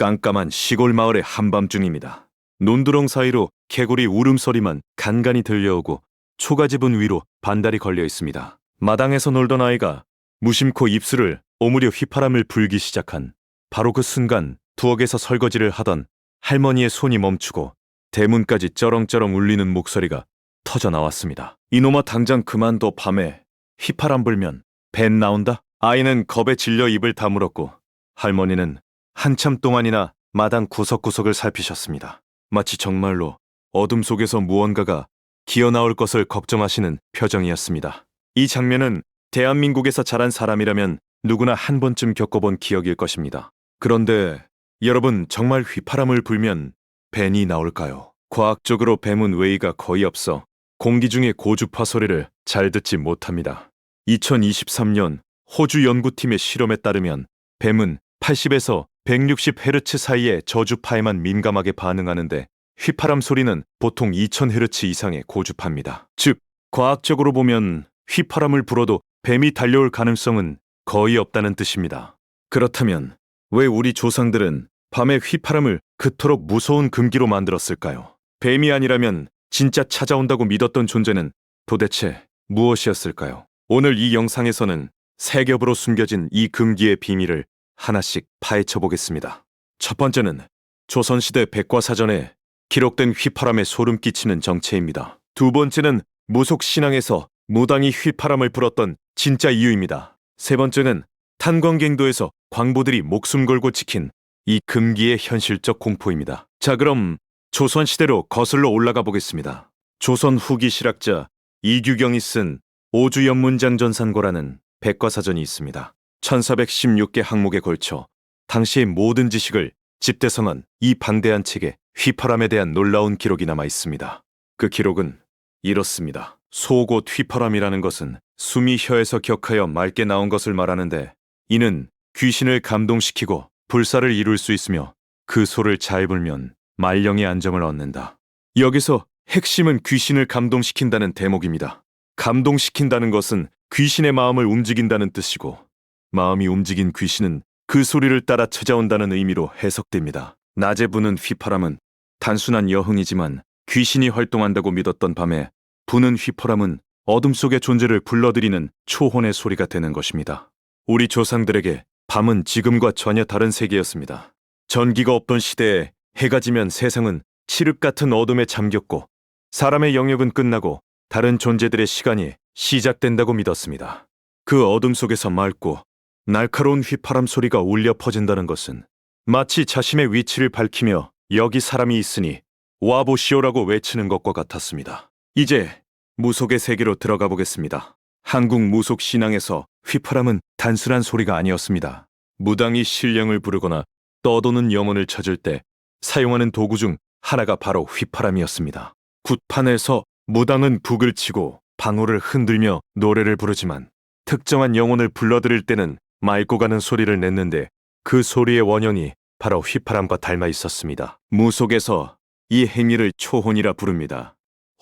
깜깜한 시골 마을의 한밤중입니다. 논두렁 사이로 개구리 울음소리만 간간히 들려오고 초가지분 위로 반달이 걸려 있습니다. 마당에서 놀던 아이가 무심코 입술을 오므려 휘파람을 불기 시작한 바로 그 순간 부엌에서 설거지를 하던 할머니의 손이 멈추고 대문까지 쩌렁쩌렁 울리는 목소리가 터져 나왔습니다. 이놈아 당장 그만둬. 밤에 휘파람 불면 벤 나온다. 아이는 겁에 질려 입을 다물었고 할머니는 한참 동안이나 마당 구석구석을 살피셨습니다. 마치 정말로 어둠 속에서 무언가가 기어나올 것을 걱정하시는 표정이었습니다. 이 장면은 대한민국에서 자란 사람이라면 누구나 한 번쯤 겪어본 기억일 것입니다. 그런데 여러분, 정말 휘파람을 불면 뱀이 나올까요? 과학적으로 뱀은 외의가 거의 없어 공기 중의 고주파 소리를 잘 듣지 못합니다. 2023년 호주 연구팀의 실험에 따르면 뱀은 80에서 160Hz 사이의 저주파에만 민감하게 반응하는데 휘파람 소리는 보통 2000Hz 이상의 고주파입니다. 즉, 과학적으로 보면 휘파람을 불어도 뱀이 달려올 가능성은 거의 없다는 뜻입니다. 그렇다면 왜 우리 조상들은 밤에 휘파람을 그토록 무서운 금기로 만들었을까요? 뱀이 아니라면 진짜 찾아온다고 믿었던 존재는 도대체 무엇이었을까요? 오늘 이 영상에서는 세 겹으로 숨겨진 이 금기의 비밀을 하나씩 파헤쳐 보겠습니다. 첫 번째는 조선시대 백과사전에 기록된 휘파람에 소름 끼치는 정체입니다. 두 번째는 무속신앙에서 무당이 휘파람을 불었던 진짜 이유입니다. 세 번째는 탄광갱도에서 광부들이 목숨 걸고 지킨 이 금기의 현실적 공포입니다. 자, 그럼 조선시대로 거슬러 올라가 보겠습니다. 조선 후기 실학자 이규경이 쓴 오주연문장전산고라는 백과사전이 있습니다. 1416개 항목에 걸쳐 당시의 모든 지식을 집대성한 이 방대한 책에 휘파람에 대한 놀라운 기록이 남아 있습니다. 그 기록은 이렇습니다. 속옷 휘파람이라는 것은 숨이 혀에서 격하여 맑게 나온 것을 말하는데 이는 귀신을 감동시키고 불사를 이룰 수 있으며 그 소를 잘 불면 말령의 안정을 얻는다. 여기서 핵심은 귀신을 감동시킨다는 대목입니다. 감동시킨다는 것은 귀신의 마음을 움직인다는 뜻이고 마음이 움직인 귀신은 그 소리를 따라 찾아온다는 의미로 해석됩니다. 낮에 부는 휘파람은 단순한 여흥이지만 귀신이 활동한다고 믿었던 밤에 부는 휘파람은 어둠 속의 존재를 불러들이는 초혼의 소리가 되는 것입니다. 우리 조상들에게 밤은 지금과 전혀 다른 세계였습니다. 전기가 없던 시대에 해가 지면 세상은 칠흑 같은 어둠에 잠겼고 사람의 영역은 끝나고 다른 존재들의 시간이 시작된다고 믿었습니다. 그 어둠 속에서 맑고 날카로운 휘파람 소리가 울려 퍼진다는 것은 마치 자신의 위치를 밝히며 여기 사람이 있으니 와보시오라고 외치는 것과 같았습니다. 이제 무속의 세계로 들어가 보겠습니다. 한국 무속 신앙에서 휘파람은 단순한 소리가 아니었습니다. 무당이 신령을 부르거나 떠도는 영혼을 찾을 때 사용하는 도구 중 하나가 바로 휘파람이었습니다. 굿판에서 무당은 북을 치고 방울을 흔들며 노래를 부르지만 특정한 영혼을 불러들일 때는 맑고 가는 소리를 냈는데 그 소리의 원형이 바로 휘파람과 닮아 있었습니다. 무속에서 이 행위를 초혼이라 부릅니다.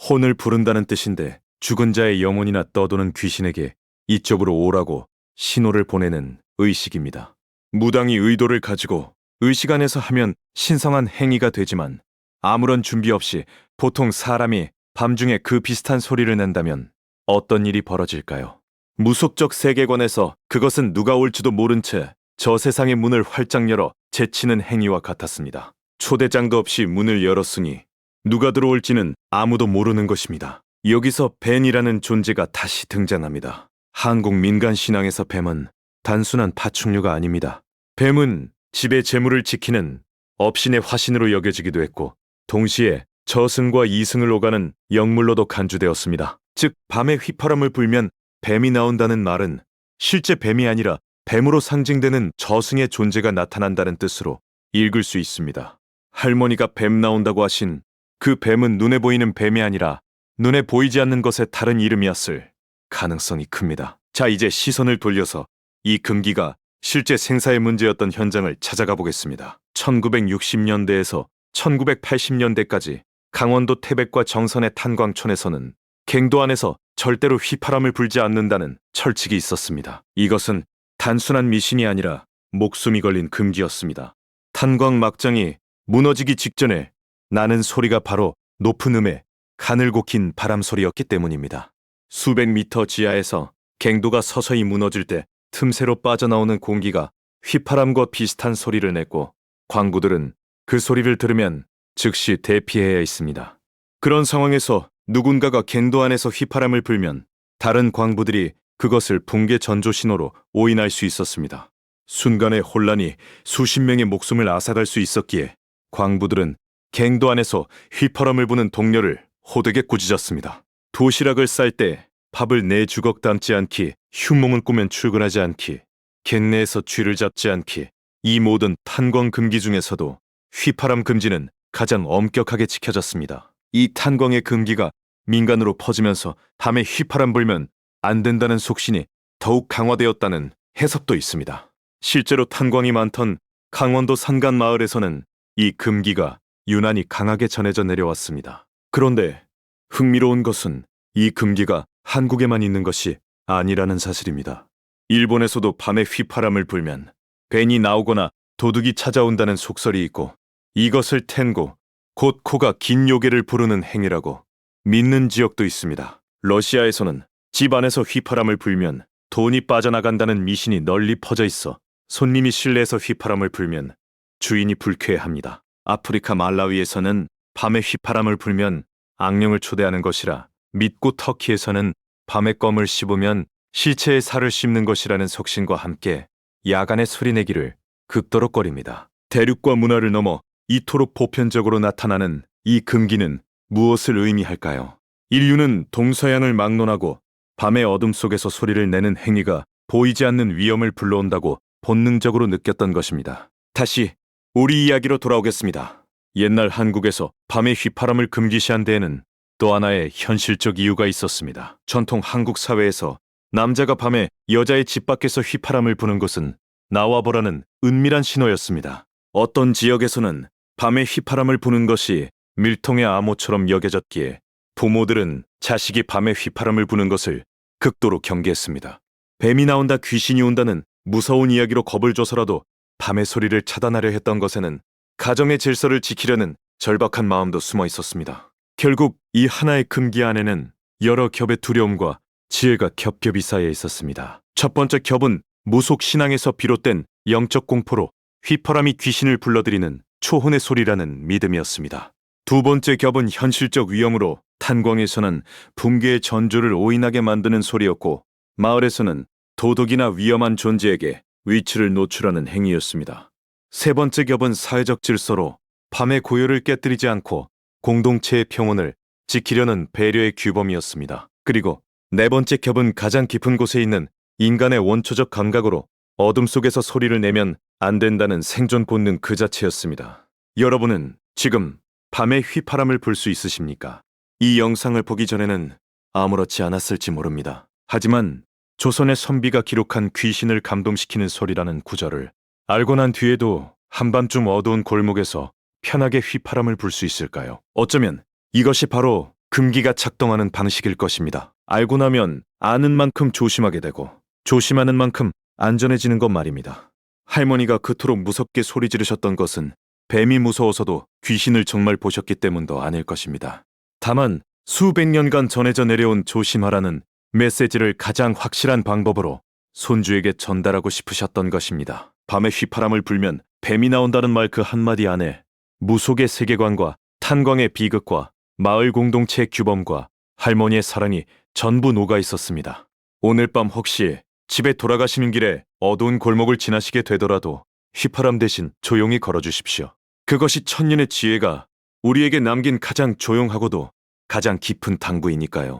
혼을 부른다는 뜻인데 죽은 자의 영혼이나 떠도는 귀신에게 이쪽으로 오라고 신호를 보내는 의식입니다. 무당이 의도를 가지고 의식 안에서 하면 신성한 행위가 되지만 아무런 준비 없이 보통 사람이 밤중에 그 비슷한 소리를 낸다면 어떤 일이 벌어질까요? 무속적 세계관에서 그것은 누가 올지도 모른 채 저 세상의 문을 활짝 열어 제치는 행위와 같았습니다. 초대장도 없이 문을 열었으니 누가 들어올지는 아무도 모르는 것입니다. 여기서 뱀이라는 존재가 다시 등장합니다. 한국 민간 신앙에서 뱀은 단순한 파충류가 아닙니다. 뱀은 집의 재물을 지키는 업신의 화신으로 여겨지기도 했고 동시에 저승과 이승을 오가는 영물로도 간주되었습니다. 즉, 밤에 휘파람을 불면 뱀이 나온다는 말은 실제 뱀이 아니라 뱀으로 상징되는 저승의 존재가 나타난다는 뜻으로 읽을 수 있습니다. 할머니가 뱀 나온다고 하신 그 뱀은 눈에 보이는 뱀이 아니라 눈에 보이지 않는 것의 다른 이름이었을 가능성이 큽니다. 자, 이제 시선을 돌려서 이 금기가 실제 생사의 문제였던 현장을 찾아가 보겠습니다. 1960년대에서 1980년대까지 강원도 태백과 정선의 탄광촌에서는 갱도 안에서 절대로 휘파람을 불지 않는다는 철칙이 있었습니다. 이것은 단순한 미신이 아니라 목숨이 걸린 금기였습니다. 탄광 막장이 무너지기 직전에 나는 소리가 바로 높은 음의 가늘고 긴 바람 소리였기 때문입니다. 수백 미터 지하에서 갱도가 서서히 무너질 때 틈새로 빠져나오는 공기가 휘파람과 비슷한 소리를 냈고 광부들은 그 소리를 들으면 즉시 대피해야 했습니다. 그런 상황에서 누군가가 갱도 안에서 휘파람을 불면 다른 광부들이 그것을 붕괴 전조 신호로 오인할 수 있었습니다. 순간의 혼란이 수십 명의 목숨을 앗아갈 수 있었기에 광부들은 갱도 안에서 휘파람을 부는 동료를 호되게 꾸짖었습니다. 도시락을 쌀 때 밥을 4주걱 담지 않기, 흉몽을 꾸면 출근하지 않기, 갱내에서 쥐를 잡지 않기, 이 모든 탄광 금기 중에서도 휘파람 금지는 가장 엄격하게 지켜졌습니다. 이 탄광의 금기가 민간으로 퍼지면서 밤에 휘파람 불면 안 된다는 속신이 더욱 강화되었다는 해석도 있습니다. 실제로 탄광이 많던 강원도 산간 마을에서는 이 금기가 유난히 강하게 전해져 내려왔습니다. 그런데 흥미로운 것은 이 금기가 한국에만 있는 것이 아니라는 사실입니다. 일본에서도 밤에 휘파람을 불면 뱀이 나오거나 도둑이 찾아온다는 속설이 있고 이것을 텐고 곧 코가 긴 요괴를 부르는 행위라고 믿는 지역도 있습니다. 러시아에서는 집 안에서 휘파람을 불면 돈이 빠져나간다는 미신이 널리 퍼져 있어 손님이 실내에서 휘파람을 불면 주인이 불쾌해합니다. 아프리카 말라위에서는 밤에 휘파람을 불면 악령을 초대하는 것이라 믿고 터키에서는 밤에 껌을 씹으면 시체의 살을 씹는 것이라는 속신과 함께 야간에 소리내기를 극도록거립니다. 대륙과 문화를 넘어 이토록 보편적으로 나타나는 이 금기는 무엇을 의미할까요? 인류는 동서양을 막론하고 밤의 어둠 속에서 소리를 내는 행위가 보이지 않는 위험을 불러온다고 본능적으로 느꼈던 것입니다. 다시 우리 이야기로 돌아오겠습니다. 옛날 한국에서 밤에 휘파람을 금기시한 데에는 또 하나의 현실적 이유가 있었습니다. 전통 한국 사회에서 남자가 밤에 여자의 집 밖에서 휘파람을 부는 것은 나와보라는 은밀한 신호였습니다. 어떤 지역에서는 밤에 휘파람을 부는 것이 밀통의 암호처럼 여겨졌기에 부모들은 자식이 밤에 휘파람을 부는 것을 극도로 경계했습니다. 뱀이 나온다, 귀신이 온다는 무서운 이야기로 겁을 줘서라도 밤의 소리를 차단하려 했던 것에는 가정의 질서를 지키려는 절박한 마음도 숨어 있었습니다. 결국 이 하나의 금기 안에는 여러 겹의 두려움과 지혜가 겹겹이 쌓여 있었습니다. 첫 번째 겹은 무속 신앙에서 비롯된 영적 공포로 휘파람이 귀신을 불러들이는 초혼의 소리라는 믿음이었습니다. 두 번째 겹은 현실적 위험으로 탄광에서는 붕괴의 전조를 오인하게 만드는 소리였고 마을에서는 도둑이나 위험한 존재에게 위치를 노출하는 행위였습니다. 세 번째 겹은 사회적 질서로 밤의 고요를 깨뜨리지 않고 공동체의 평온을 지키려는 배려의 규범이었습니다. 그리고 네 번째 겹은 가장 깊은 곳에 있는 인간의 원초적 감각으로 어둠 속에서 소리를 내면 안 된다는 생존 본능 그 자체였습니다. 여러분은 지금 밤에 휘파람을 불 수 있으십니까? 이 영상을 보기 전에는 아무렇지 않았을지 모릅니다. 하지만 조선의 선비가 기록한 귀신을 감동시키는 소리라는 구절을 알고 난 뒤에도 한밤중 어두운 골목에서 편하게 휘파람을 불 수 있을까요? 어쩌면 이것이 바로 금기가 작동하는 방식일 것입니다. 알고 나면 아는 만큼 조심하게 되고 조심하는 만큼 안전해지는 것 말입니다. 할머니가 그토록 무섭게 소리 지르셨던 것은 뱀이 무서워서도 귀신을 정말 보셨기 때문도 아닐 것입니다. 다만 수백 년간 전해져 내려온 조심하라는 메시지를 가장 확실한 방법으로 손주에게 전달하고 싶으셨던 것입니다. 밤에 휘파람을 불면 뱀이 나온다는 말 그 한마디 안에 무속의 세계관과 탄광의 비극과 마을 공동체의 규범과 할머니의 사랑이 전부 녹아 있었습니다. 오늘 밤 혹시 집에 돌아가시는 길에 어두운 골목을 지나시게 되더라도 휘파람 대신 조용히 걸어주십시오. 그것이 천년의 지혜가 우리에게 남긴 가장 조용하고도 가장 깊은 당부이니까요.